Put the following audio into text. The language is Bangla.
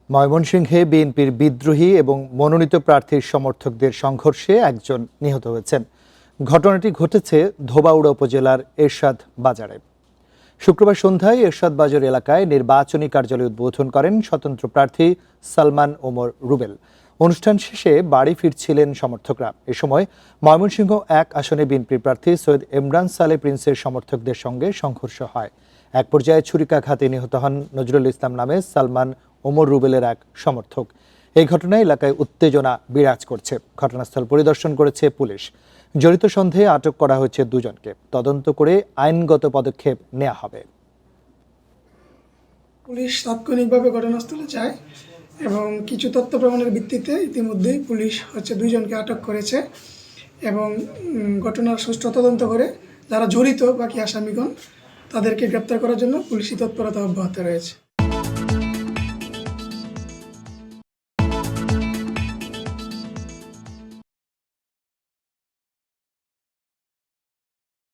ময়মনসিংহে বিএনপির বিদ্রোহী এবং মনোনীত প্রার্থীর সমর্থকদের সংঘর্ষে একজন নিহত হয়েছেন। ঘটনাটি ঘটেছে ধোবাউড়া উপজেলার এরশাদ বাজারে। শুক্রবার সন্ধ্যায় এরশাদ বাজার এলাকায় নির্বাচনী কার্যালয় উদ্বোধন করেন স্বতন্ত্র প্রার্থী সালমান ওমর রুবেল। অনুষ্ঠান শেষে বাড়ি ফিরছিলেন সমর্থকরা। এ সময় ময়মনসিংহ 1 আসনে বিএনপির প্রার্থী সৈয়দ ইমরান সালে প্রিন্সের সমর্থকদের সঙ্গে সংঘর্ষ হয়। এক পর্যায়ে ছুরিকাঘাতে নিহত হন নজরুল ইসলাম নামে সালমান ওমর রুবেলের এক সমর্থক। এই ঘটনায় এলাকায় উত্তেজনা বিরাজ করছে। ঘটনাস্থল পরিদর্শন করেছে পুলিশ। জড়িত সন্দেহে আটক করা হয়েছে দুজনকে। তদন্ত করে আইনগত পদক্ষেপ নেওয়া হবে। পুলিশ তাৎক্ষণিকভাবে ঘটনাস্থলে যায় এবং কিছু তথ্য প্রমাণের ভিত্তিতে ইতিমধ্যেই পুলিশ দুইজনকে আটক করেছে এবং ঘটনার সুষ্ঠু তদন্ত করে যারা জড়িত বাকি আসামিগণ তাদেরকে গ্রেপ্তার করার জন্য পুলিশি তৎপরতা অব্যাহত রয়েছে।